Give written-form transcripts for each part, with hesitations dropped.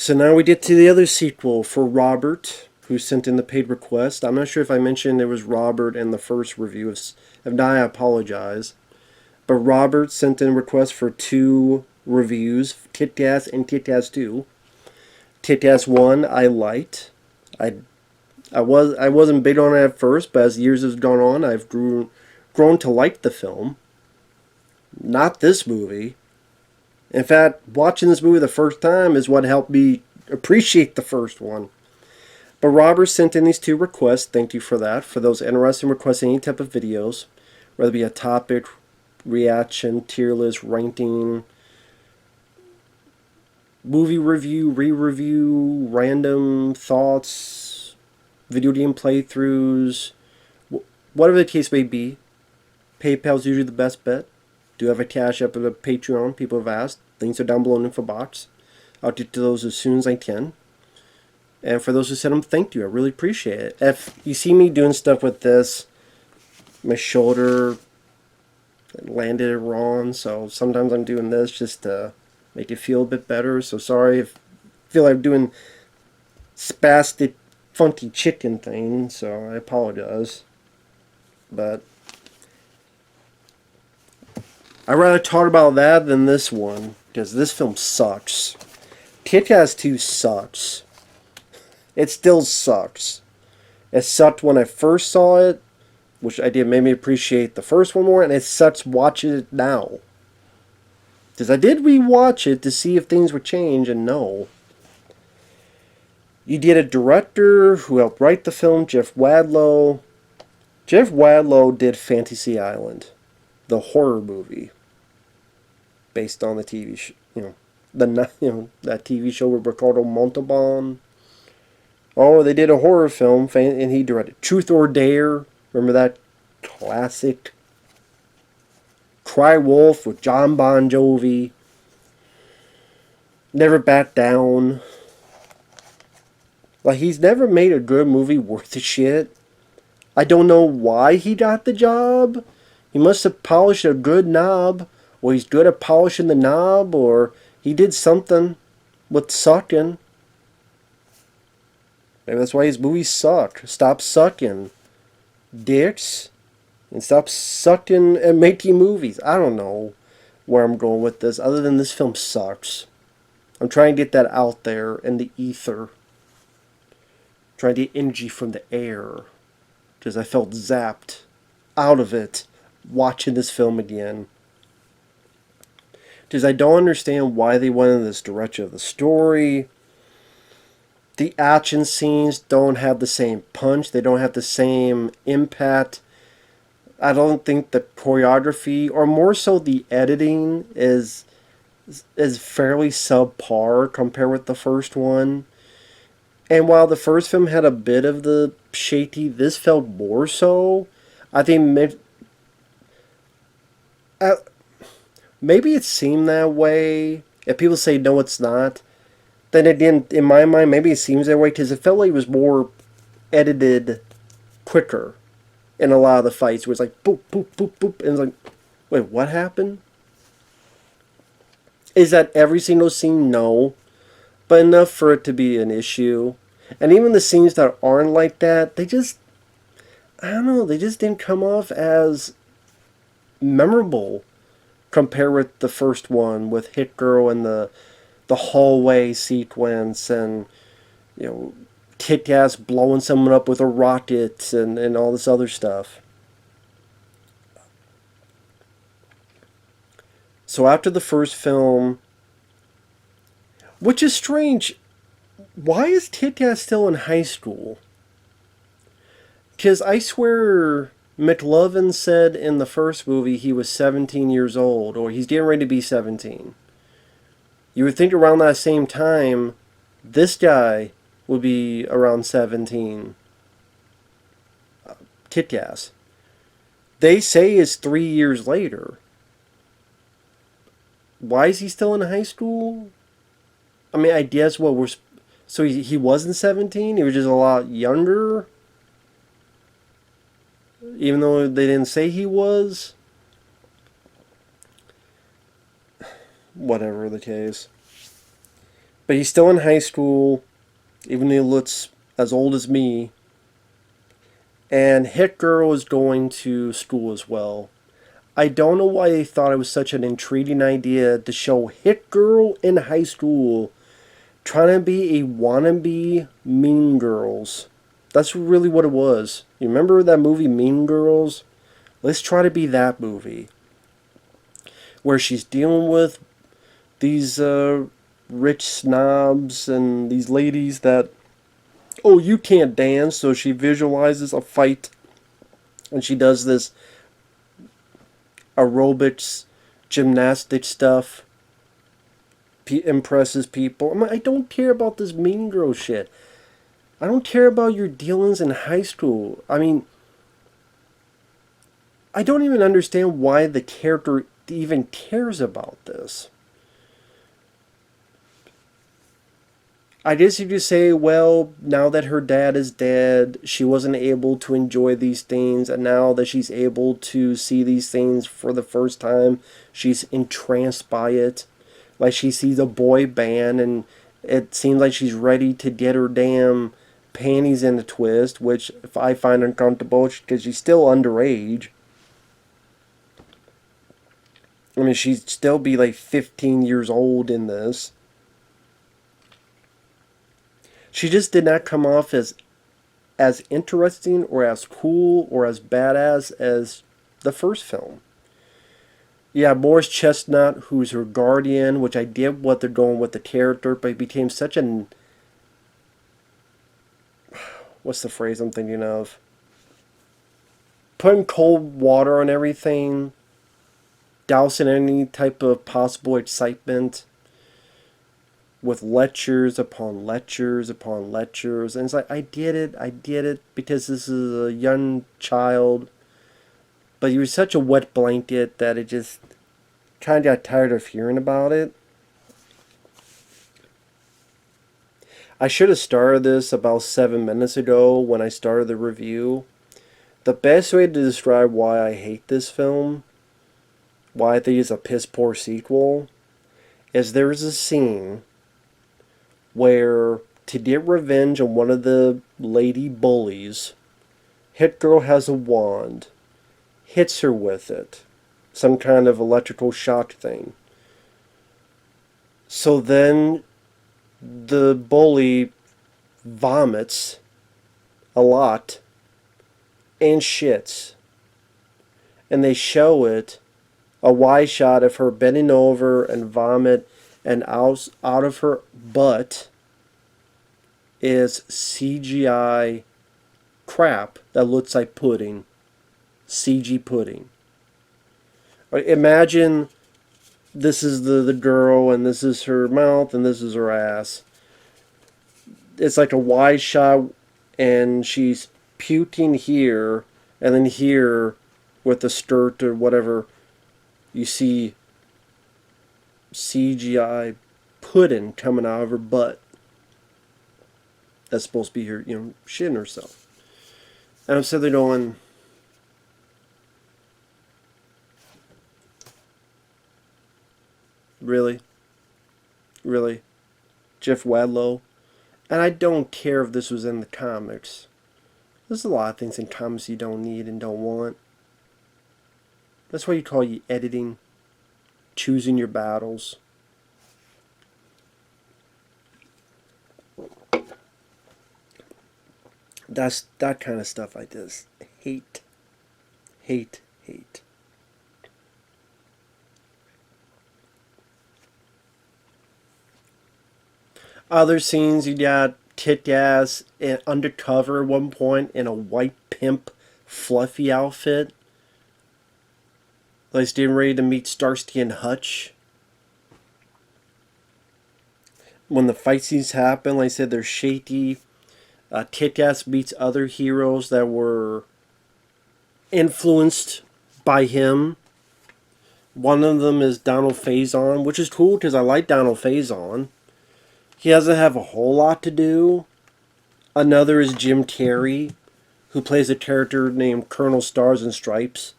So now we get to the other sequel for Robert, who sent in the paid request. I'm not sure if I mentioned it was Robert in the first review. If not, I apologize. But Robert sent in a request for two reviews, Titgas and Titgas 2. Titgas 1 I liked. I wasn't big on it at first, but as years have gone on, I've grown to like the film. Not this movie. In fact, watching this movie the first time is what helped me appreciate the first one. But Robert sent in these two requests. Thank you for that. For those interested in requesting any type of videos, whether it be a topic, reaction, tier list, ranking, movie review, re-review, random thoughts, video game playthroughs, whatever the case may be, PayPal's usually the best bet. Do have a CashApp and a Patreon, people have asked. Links are down below in the info box. I'll get to those as soon as I can. And for those who sent them, thank you. I really appreciate it. If you see me doing stuff with this, my shoulder landed it wrong, so sometimes I'm doing this just to make it feel a bit better. So sorry if I feel like I'm doing spastic, funky chicken thing, so I apologize. But I'd rather talk about that than this one, because this film sucks. Kick-Ass 2 sucks. It still sucks. It sucked when I first saw it, which I did made me appreciate the first one more, and it sucks watching it now. Because I did rewatch it to see if things would change, and no. You did a director who helped write the film, Jeff Wadlow. Jeff Wadlow did Fantasy Island, the horror movie, based on the TV show, that TV show with Ricardo Montalban. Oh, they did a horror film, and he directed Truth or Dare. Remember that classic? Cry Wolf with John Bon Jovi. Never Back Down. Like, he's never made a good movie worth a shit. I don't know why he got the job. He must have polished a good knob, or he's good at polishing the knob, or he did something with sucking. Maybe that's why his movies suck. Stop sucking, dicks, and stop sucking and making movies. I don't know where I'm going with this, other than this film sucks. I'm trying to get that out there in the ether. Trying to get energy from the air. Because I felt zapped out of it watching this film again. Because I don't understand why they went in this direction of the story. The action scenes don't have the same punch. They don't have the same impact. I don't think the choreography, or more so the editing, is fairly subpar compared with the first one. And while the first film had a bit of the shaky, this felt more so. I think maybe it seemed that way. If people say no, it's not, then it didn't. In my mind, maybe it seems that way because it felt like it was more edited quicker in a lot of the fights. Where it's like boop, boop, boop, boop, and it's like, wait, what happened? Is that every single scene? No. But enough for it to be an issue. And even the scenes that aren't like that, they just, I don't know, they just didn't come off as memorable compared with the first one with Hit Girl and the hallway sequence and, Kick-Ass blowing someone up with a rocket and all this other stuff. So after the first film, which is strange, why is Kick-Ass still in high school? Because I swear McLovin said in the first movie he was 17 years old, or he's getting ready to be 17. You would think around that same time, this guy would be around 17. Kick-Ass. They say it's 3 years later. Why is he still in high school? I mean, I guess so he wasn't 17? He was just a lot younger? Even though they didn't say he was? Whatever the case. But he's still in high school, even though he looks as old as me. And Hit Girl is going to school as well. I don't know why they thought it was such an intriguing idea to show Hit Girl in high school trying to be a wannabe Mean Girls. That's really what it was. You remember that movie Mean Girls? Let's try to be that movie. Where she's dealing with these rich snobs and these ladies that, oh, you can't dance, so she visualizes a fight and she does this aerobics, gymnastic stuff, impresses people. I don't care about this Mean Girl shit. I don't care about your dealings in high school. I mean, I don't even understand why the character even cares about this. I guess you could say, well, now that her dad is dead, she wasn't able to enjoy these things, and now that she's able to see these things for the first time, she's entranced by it. Like she sees a boy band, and it seems like she's ready to get her damn panties in a twist, which if I find uncomfortable because she's still underage. I mean, she'd still be like 15 years old in this. She just did not come off as interesting or as cool or as badass as the first film. Yeah, Morris Chestnut, who's her guardian, which I get what they're going with the character, but he became such an... What's the phrase I'm thinking of? Putting cold water on everything, dousing any type of possible excitement with lectures upon lectures upon lectures. And it's like, I get it, because this is a young child. But you were such a wet blanket that it just kind of got tired of hearing about it. I should have started this about 7 minutes ago when I started the review. The best way to describe why I hate this film, why I think it's a piss poor sequel, is there is a scene where, to get revenge on one of the lady bullies, Hit Girl has a wand, hits her with it, some kind of electrical shock thing. So then the bully vomits a lot and shits. And they show it, a wide shot of her bending over and vomit, and out of her butt is CGI crap that looks like pudding. CG pudding. Imagine this is the girl, and this is her mouth, and this is her ass. It's like a wide shot, and she's puking here, and then here, with the skirt or whatever, you see CGI pudding coming out of her butt. That's supposed to be her, shitting herself. And I'm sitting there going, really? Really? Jeff Wadlow? And I don't care if this was in the comics. There's a lot of things in comics you don't need and don't want. That's why you call you editing, choosing your battles. That's that kind of stuff I just hate. Hate. Other scenes, you got Kick-Ass undercover at one point in a white pimp fluffy outfit. Like he's getting ready to meet Starsky and Hutch. When the fight scenes happen, like I said, they're shaky. Kick-Ass meets other heroes that were influenced by him. One of them is Donald Faison, which is cool because I like Donald Faison. He doesn't have a whole lot to do. Another is Jim Carrey, who plays a character named Colonel Stars and Stripes,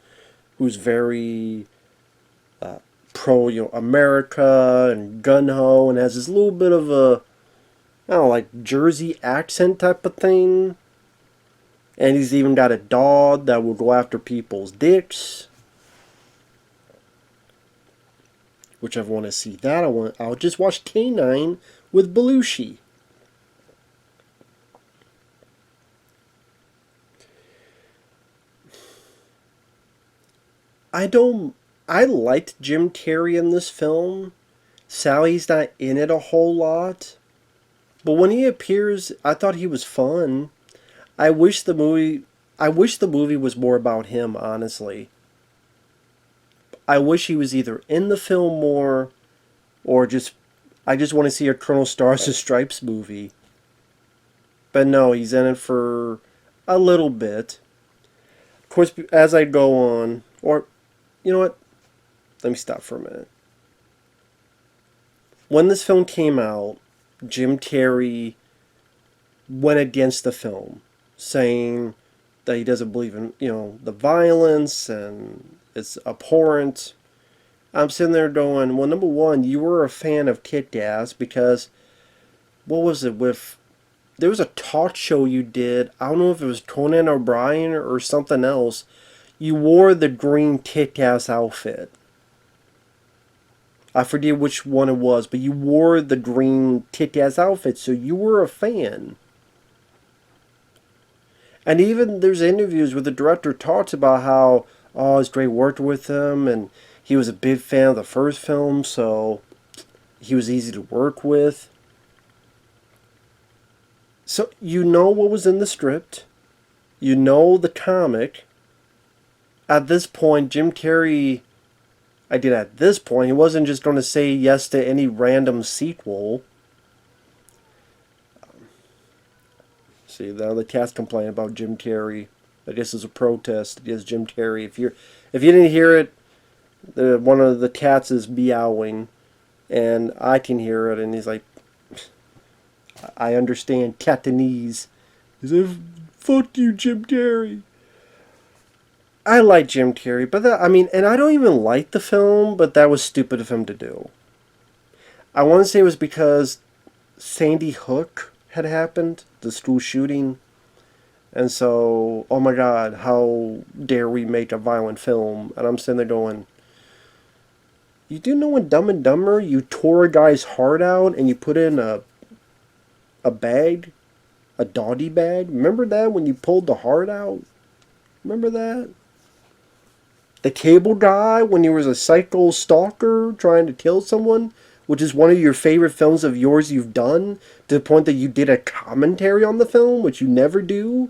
who's very pro, America and gun ho, and has this little bit of a, I don't know, like Jersey accent type of thing. And he's even got a dog that will go after people's dicks. Which I want to see that. I'll just watch K9 with Belushi. I liked Jim Carrey in this film. Sally's not in it a whole lot. But when he appears, I thought he was fun. I wish the movie was more about him, honestly. I wish he was either in the film more, or I just want to see a Colonel Stars and Stripes movie. But no, he's in it for a little bit. Of course, as I go on, or, you know what? Let me stop for a minute. When this film came out, Jim Carrey went against the film, saying that he doesn't believe in, the violence and it's abhorrent. I'm sitting there going, well, number one, you were a fan of Kick-Ass because, what was it with, there was a talk show you did, I don't know if it was Conan O'Brien or something else, you wore the green Kick-Ass outfit. I forget which one it was, but you wore the green Kick-Ass outfit, so you were a fan. And even there's interviews where the director talks about how, oh, it's great working with him, and he was a big fan of the first film, so he was easy to work with. So you know what was in the script. You know the comic. At this point, Jim Carrey, he wasn't just going to say yes to any random sequel. See, now the cat's complaining about Jim Carrey. I guess it's a protest against Jim Carrey. If you didn't hear it, one of the cats is meowing, and I can hear it, and he's like, I understand Catanese. He's like, fuck you, Jim Carrey. I like Jim Carrey, but and I don't even like the film, but that was stupid of him to do. I want to say it was because Sandy Hook had happened, the school shooting, and so, oh my God, how dare we make a violent film? And I'm sitting there going, you do know in Dumb and Dumber, you tore a guy's heart out and you put it in a bag, a doggy bag? Remember that when you pulled the heart out? Remember that? The Cable Guy, when he was a psycho stalker trying to kill someone, which is one of your favorite films of yours you've done, to the point that you did a commentary on the film, which you never do.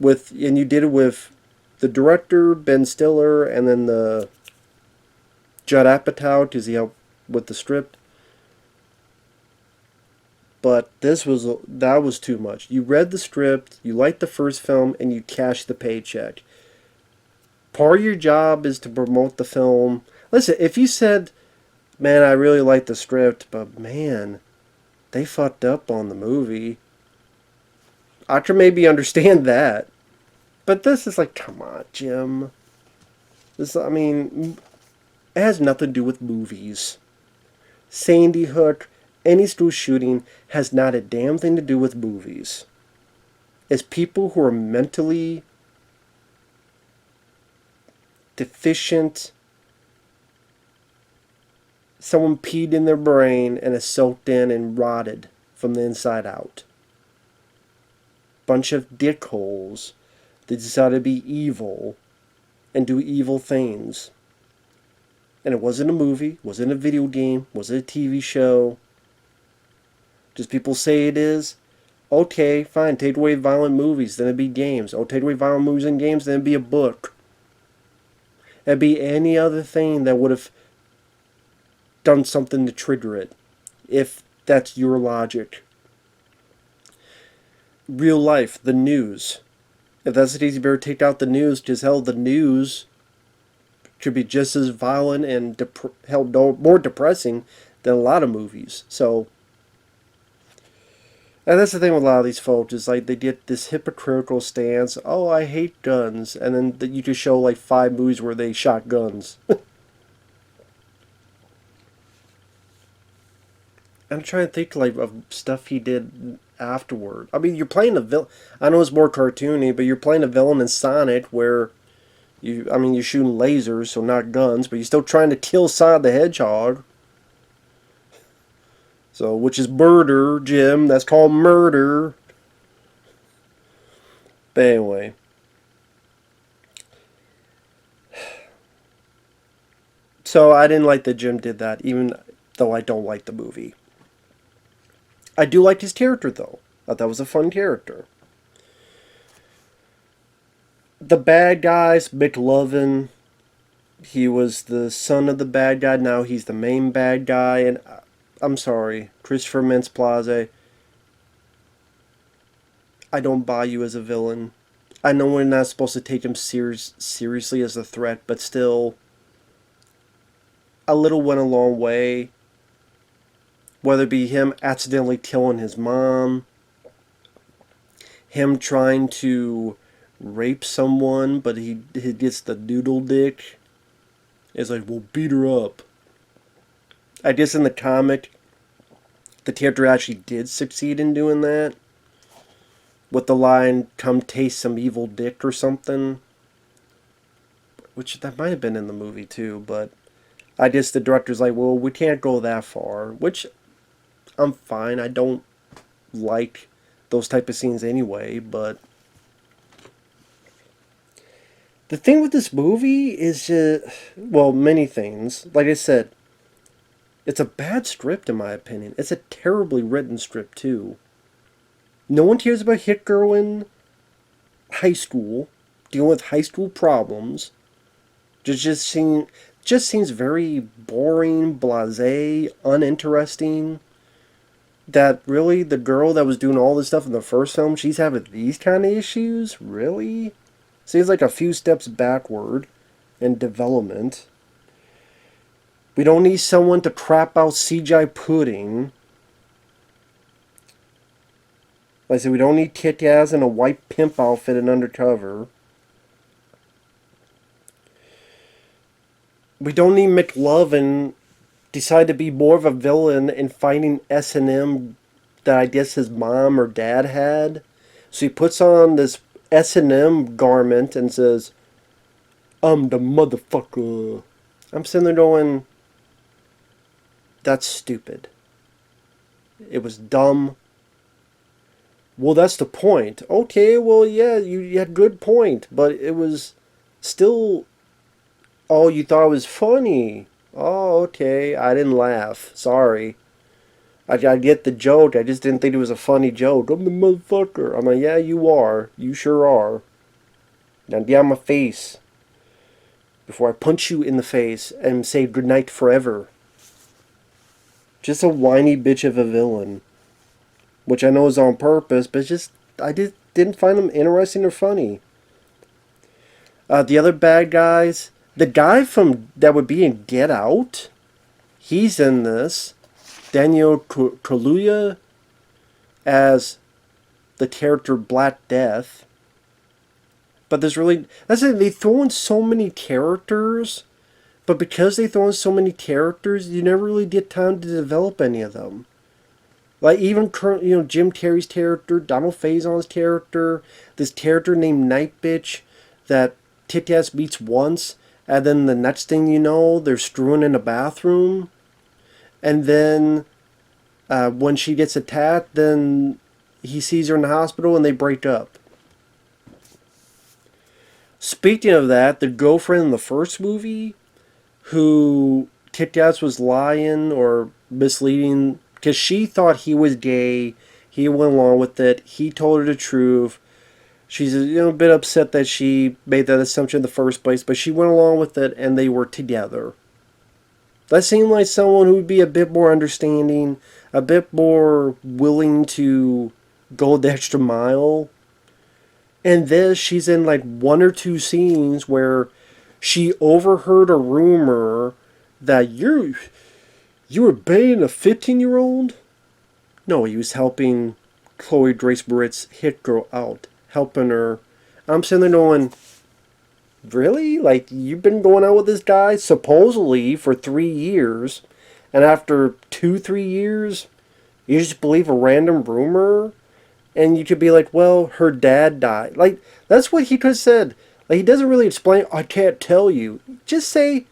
And you did it with the director, Ben Stiller, and then the Judd Apatow, because he helped with the script. But that was too much. You read the script, you liked the first film, and you cashed the paycheck. Part of your job is to promote the film. Listen, if you said, man, I really like the script, but man, they fucked up on the movie, I can maybe understand that. But this is like, come on, Jim. It has nothing to do with movies. Sandy Hook, any school shooting, has not a damn thing to do with movies. It's people who are mentally deficient. Someone peed in their brain and is soaked in and rotted from the inside out. Bunch of dickholes that decide to be evil and do evil things. And it wasn't a movie, wasn't a video game, wasn't a TV show. Just people say it is. Okay, fine, take away violent movies, then it'd be games. Oh, take away violent movies and games, then it'd be a book. It'd be any other thing that would have done something to trigger it, if that's your logic. Real life, the news. If that's the case, you better take out the news, because hell, the news could be just as violent and more depressing than a lot of movies. So, and that's the thing with a lot of these folks, is like they get this hypocritical stance, oh, I hate guns, and then you just show like 5 movies where they shot guns. I'm trying to think like of stuff he did afterward. I mean, you're playing a villain. I know it's more cartoony, but you're playing a villain in Sonic where I mean, you're shooting lasers, so not guns, but you're still trying to kill Sonic the Hedgehog. So, which is murder, Jim. That's called murder. But anyway. So, I didn't like that Jim did that, even though I don't like the movie. I do like his character, though. I thought that was a fun character. The bad guys, McLovin, he was the son of the bad guy. Now he's the main bad guy. And I'm sorry, Christopher Mintz-Plasse, I don't buy you as a villain. I know we're not supposed to take him seriously as a threat, but still, a little went a long way. Whether it be him accidentally killing his mom, him trying to rape someone, but he gets the doodle dick. It's like, we'll beat her up. I guess in the comic, the character actually did succeed in doing that. With the line, come taste some evil dick or something. Which, that might have been in the movie too, but I guess the director's like, well, we can't go that far. Which, I'm fine. I don't like those type of scenes anyway, but the thing with this movie is just, well, many things. Like I said, it's a bad script in my opinion. It's a terribly written script too. No one cares about Hit Girl in high school, dealing with high school problems. Just seems very boring, blasé, uninteresting. That really the girl that was doing all this stuff in the first film, she's having these kind of issues? Really? Seems like a few steps backward in development. We don't need someone to crap out CGI pudding. Like I said, we don't need Kit-Kaz in a white pimp outfit and undercover. We don't need McLovin decide to be more of a villain in finding S&M that I guess his mom or dad had. So he puts on this S&M garment and says, I'm the motherfucker. I'm sitting there going, that's stupid. It was dumb. Well, that's the point. Okay, well, yeah, you had a good point, but it was still, oh, you thought it was funny. Oh, okay, I didn't laugh. Sorry. I get the joke, I just didn't think it was a funny joke. I'm the motherfucker. I'm like, yeah, you are. You sure are. Now get out of my face before I punch you in the face and say goodnight forever. Just a whiny bitch of a villain. Which I know is on purpose, but just I didn't find him interesting or funny. The other bad guys, the guy from that would be in Get Out, he's in this. Daniel Kaluuya as the character Black Death. But there's really, that's it, they throw in so many characters, but because they throw in so many characters, you never really get time to develop any of them. Like even current, Jim Carrey's character, Donald Faison's character, this character named Night Bitch that Kit-Kaz meets once, and then the next thing you know, they're screwing in a bathroom, and then when she gets attacked, then he sees her in the hospital and they break up. Speaking of that, the girlfriend in the first movie, who Kit-Kaz was lying or misleading, because she thought he was gay. He went along with it. He told her the truth. She's a bit upset that she made that assumption in the first place, but she went along with it and they were together. That seemed like someone who would be a bit more understanding, a bit more willing to go the extra mile. And this, she's in like one or two scenes where she overheard a rumor that you were banging a 15-year-old? No, he was helping Chloe Grace Moretz's hit girl out. Helping her. I'm sitting there going, really? Like, you've been going out with this guy supposedly for 3 years, and after 2-3 years, You just believe a random rumor, and you could be like, well, her dad died. Like, that's what he could have said. Like, he doesn't really explain, I can't tell you. Just say,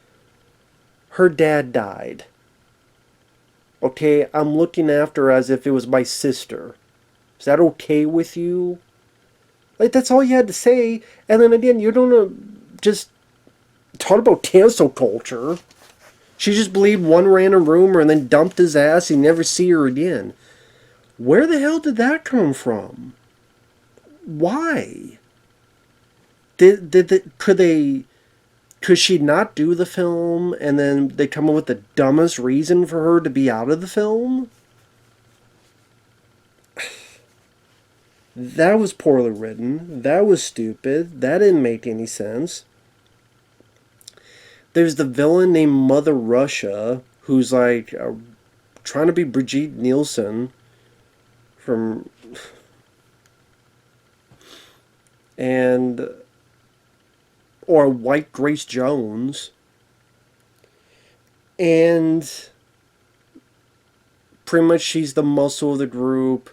her dad died. Okay, I'm looking after her as if it was my sister. Is that okay with you? Like, that's all you had to say. And then again, you don't just talk about cancel culture. She just believed one random rumor and then dumped his ass and never see her again. Where the hell did that come from? Why? Could she not do the film and then they come up with the dumbest reason for her to be out of the film? That was poorly written. That was stupid. That didn't make any sense. There's the villain named Mother Russia, who's like trying to be Brigitte Nielsen from. And. Or White Grace Jones. And. Pretty much she's the muscle of the group.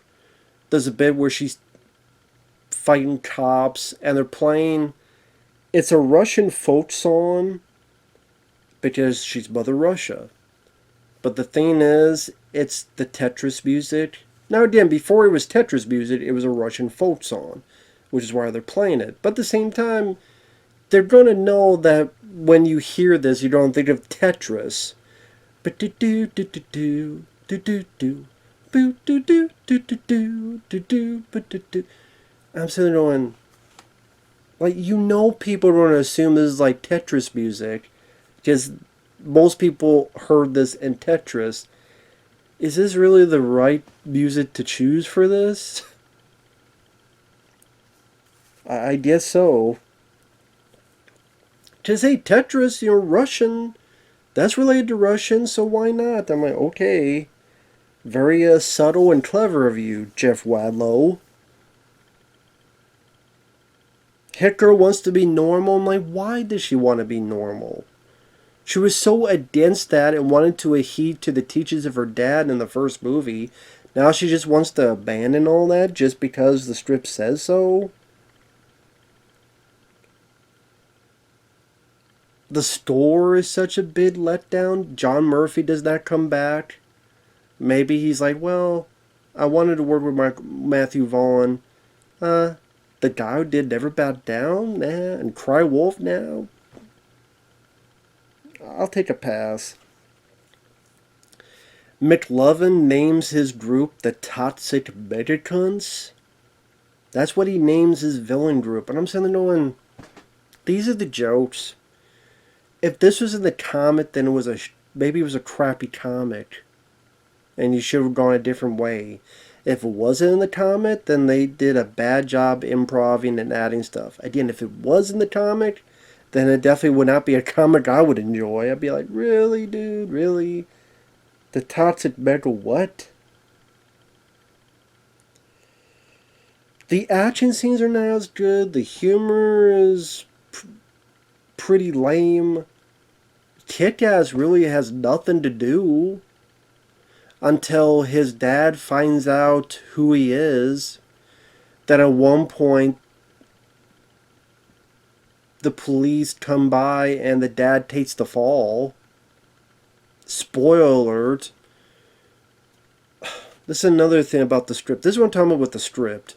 There's a bit where she's fighting cops and they're playing. It's a Russian folk song because she's Mother Russia. But the thing is, it's the Tetris music. Now again, before it was Tetris music, it was a Russian folk song, which is why they're playing it. But at the same time, they're going to know that when you hear this, you don't think of Tetris. But do do do do do do do do do do do do do do do do. I'm sitting there going, like, people are going to assume this is like Tetris music, because most people heard this in Tetris. Is this really the right music to choose for this? I guess so. To say Tetris, Russian, that's related to Russian, so why not? I'm like, okay. Very subtle and clever of you, Jeff Wadlow. Hitler wants to be normal. I'm like, why does she want to be normal? She was so against that and wanted to adhere to the teachings of her dad in the first movie. Now she just wants to abandon all that just because the script says so? The score is such a big letdown. John Murphy does not come back. Maybe he's like, well, I wanted to work with Matthew Vaughn. The guy who did Never Bow Down, and Cry Wolf now. I'll take a pass. McLovin names his group the Toxic Megacunts. That's what he names his villain group. And I'm sitting there going, these are the jokes. If this was in the comic, then maybe it was a crappy comic. And you should have gone a different way. If it wasn't in the comic, then they did a bad job improvising and adding stuff. Again, if it was in the comic, then it definitely would not be a comic I would enjoy. I'd be like, really, dude? Really? The Toxic Mega what? The action scenes are not as good. The humor is pretty lame. Kick-Ass really has nothing to do until his dad finds out who he is. That at one point the police come by and the dad takes the fall. Spoiler alert. This is another thing about the script. This is what I'm talking about with the script.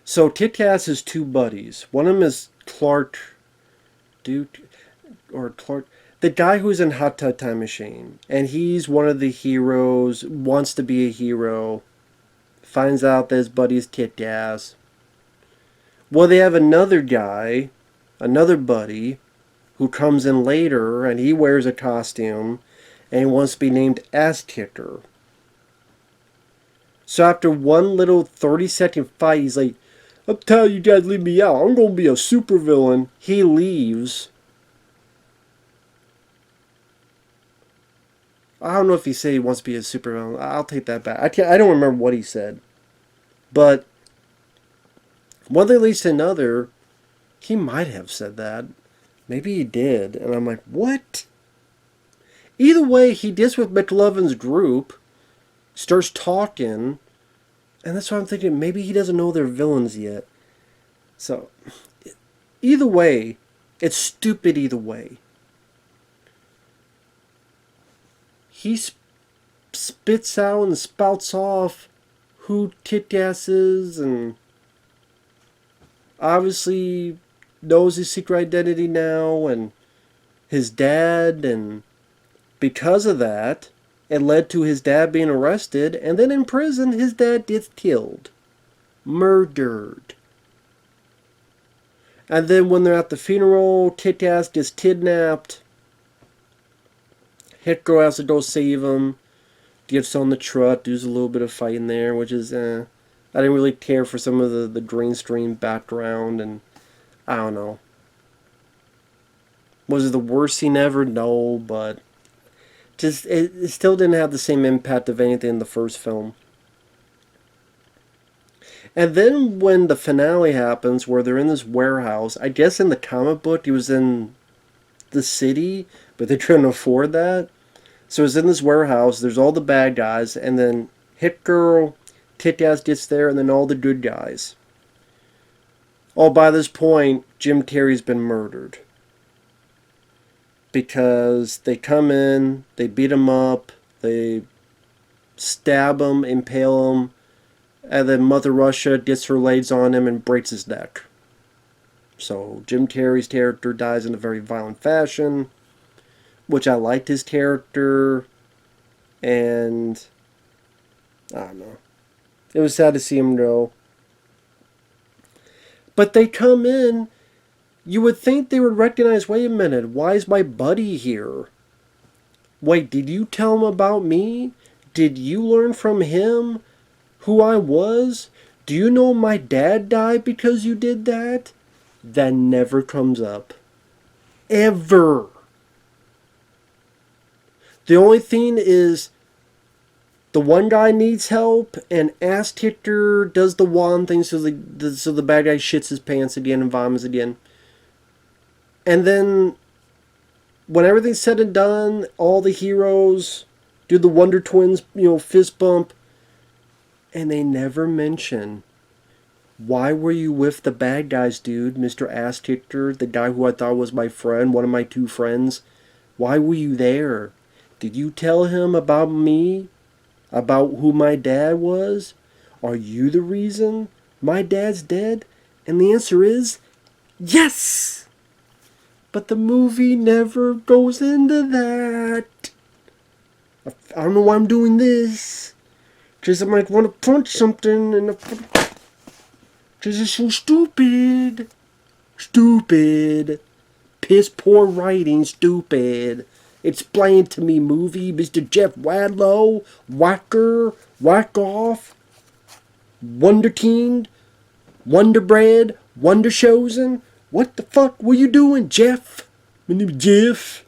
So Kick-Ass has two buddies. One of them is Clark the guy who's in Hot Tub Time Machine, and he's one of the heroes, wants to be a hero, finds out that his buddy's Kick-Ass. Well, they have another guy, another buddy, who comes in later, and he wears a costume, and he wants to be named Ass Kicker. So after one little 30-second fight, he's like, I'm telling you guys, leave me out. I'm going to be a supervillain. He leaves. I don't know if he said he wants to be a supervillain. I'll take that back. I don't remember what he said. But one thing leads to another. He might have said that. Maybe he did. And I'm like, what? Either way, he gets with McLovin's group, starts talking, and that's why I'm thinking maybe he doesn't know they're villains yet. So, either way, it's stupid either way. He spits out and spouts off who Tit-Gas is, and obviously knows his secret identity now, and his dad, and because of that, it led to his dad being arrested, and then in prison, his dad gets killed. Murdered. And then when they're at the funeral, Tit-Gas gets kidnapped. Hit Girl has to go save him. Gets on the truck, does a little bit of fighting there, which is, I didn't really care for some of the green screen background, and I don't know. Was it the worst scene ever? No, but just it still didn't have the same impact of anything in the first film. And then when the finale happens, where they're in this warehouse, I guess in the comic book he was in the city, but they couldn't afford that. So it's in this warehouse, there's all the bad guys, and then Hit Girl, Tit-Gas gets there, and then all the good guys. Oh, by this point, Jim Carrey's been murdered. Because they come in, they beat him up, they stab him, impale him, and then Mother Russia gets her legs on him and breaks his neck. So Jim Carrey's character dies in a very violent fashion, which I liked his character, and I don't know. It was sad to see him go. But they come in, you would think they would recognize, wait a minute, why is my buddy here? Wait, did you tell him about me? Did you learn from him who I was? Do you know my dad died because you did that? That never comes up. Ever. The only thing is, the one guy needs help, and Ass Kicker does the wand thing so the bad guy shits his pants again and vomits again. And then, when everything's said and done, all the heroes do the Wonder Twins, fist bump, and they never mention, why were you with the bad guys, dude? Mr. Ass Kicker, the guy who I thought was my friend, one of my two friends. Why were you there? Did you tell him about me? About who my dad was? Are you the reason my dad's dead? And the answer is, yes! But the movie never goes into that. I don't know why I'm doing this. Because I might want to punch something and because it's so stupid. Stupid. Piss poor writing, stupid. Explain to me, movie, Mr. Jeff Wadlow, Whacker, Whack Off, Wonder King, Wonder Bread, Wonder Chosen. What the fuck were you doing, Jeff? My name is Jeff.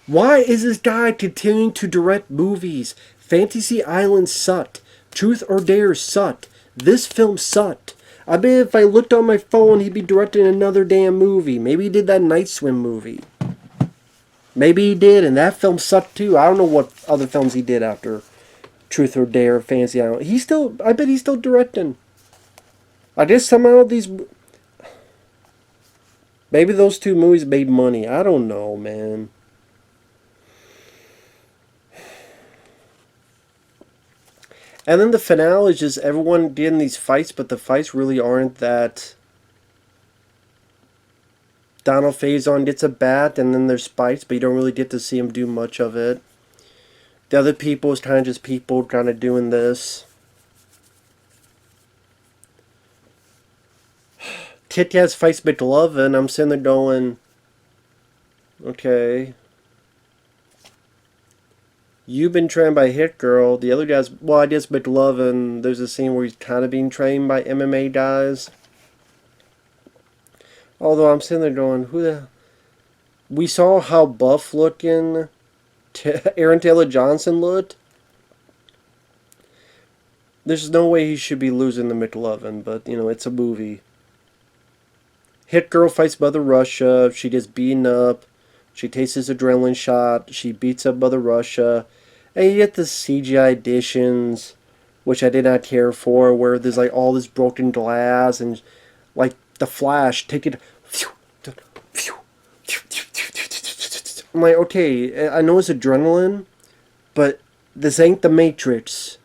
Why is this guy continuing to direct movies? Fantasy Island sucked. Truth or Dare sucked. This film sucked. I bet if I looked on my phone, he'd be directing another damn movie. Maybe he did that Night Swim movie. Maybe he did, and that film sucked too. I don't know what other films he did after Truth or Dare, Fantasy Island. I bet he's still directing. I guess somehow these... Maybe those two movies made money. I don't know, man. And then the finale is just everyone getting these fights, but the fights really aren't that... Donald Faison gets a bat, and then there's fights, but you don't really get to see him do much of it. The other people is kind of just people kind of doing this. Tit-Gas fights McLovin. I'm sitting there going, okay. You've been trained by Hit Girl. The other guys, well, I guess McLovin, there's a scene where he's kind of being trained by MMA guys. Although I'm sitting there going, who the... We saw how buff looking Aaron Taylor Johnson looked. There's no way he should be losing to McLovin, but, it's a movie. Hit Girl fights Mother Russia. She gets beaten up. She takes his adrenaline shot. She beats up Mother Russia. And you get the CGI additions, which I did not care for, where there's like all this broken glass and like the Flash take it. I'm like, okay, I know it's adrenaline, but this ain't the Matrix.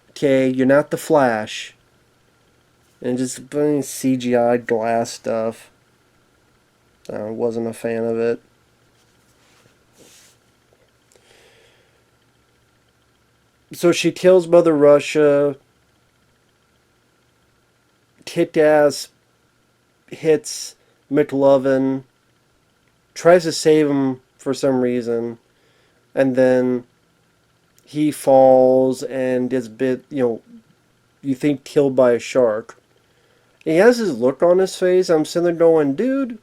Okay, you're not the Flash. And just putting CGI glass stuff. I wasn't a fan of it. So she kills Mother Russia. Kick-Ass hits McLovin. Tries to save him for some reason. And then he falls and gets bit, you think killed by a shark. He has this look on his face. I'm sitting there going, dude,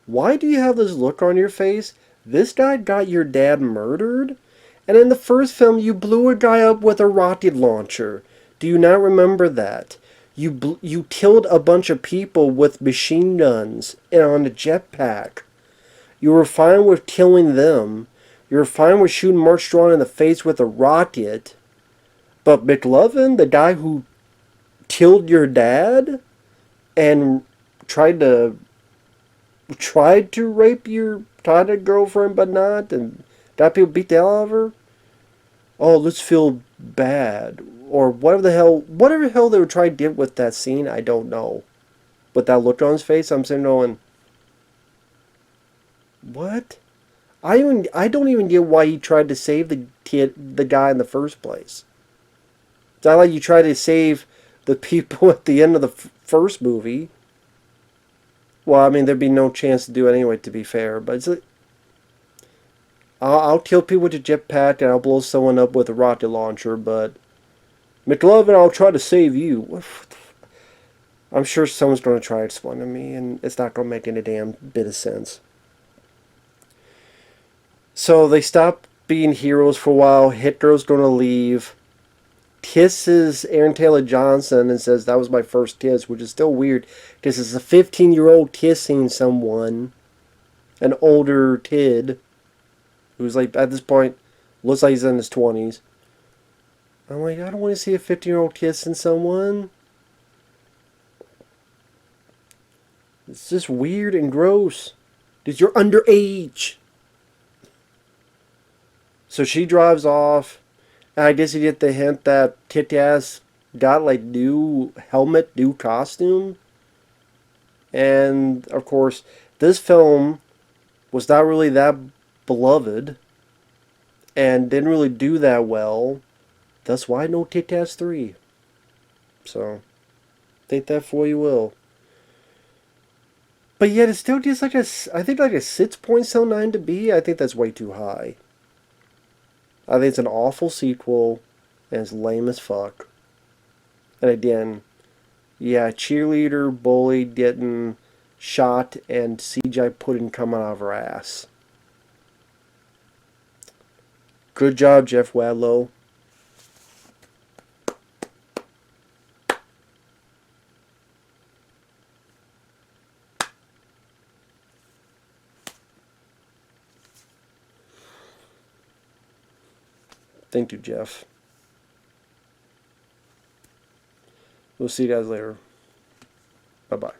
why do you have this look on your face? This guy got your dad murdered? And in the first film, you blew a guy up with a rocket launcher. Do you not remember that? You killed a bunch of people with machine guns and on a jetpack. You were fine with killing them. You were fine with shooting Mark Strong in the face with a rocket. But McLovin, the guy who killed your dad and tried to rape your teenage girlfriend but not, and got people beat the hell out of her. Oh, let's feel bad, or whatever the hell they were trying to get with that scene. I don't know. But that look on his face, I'm sitting going, what? I don't even get why he tried to save the guy in the first place. It's not like you try to save the people at the end of the first movie. Well, I mean, there'd be no chance to do it anyway, to be fair. But it's like, I'll kill people with a jetpack and I'll blow someone up with a rocket launcher, but McLovin, I'll try to save you. I'm sure someone's going to try to explain to me, and it's not going to make any damn bit of sense. So they stop being heroes for a while. Hit Girl's going to leave. Kisses Aaron Taylor Johnson and says, that was my first kiss, which is still weird because it's a 15-year-old kissing someone, an older kid who's like, at this point, looks like he's in his 20s. I'm like, I don't want to see a 15-year-old kissing someone. It's just weird and gross because you're underage. So she drives off. And I guess you get the hint that Kick-Ass got like new helmet, new costume. And of course, this film was not really that beloved and didn't really do that well. That's why no Kick-Ass 3. So, take that for you will. But yet it's still just like I think like a 6.79 to B. I think that's way too high. I think it's an awful sequel, and it's lame as fuck. And again, yeah, cheerleader, bully, getting shot, and CGI pudding coming out of her ass. Good job, Jeff Wadlow. Thank you, Jeff. We'll see you guys later. Bye-bye.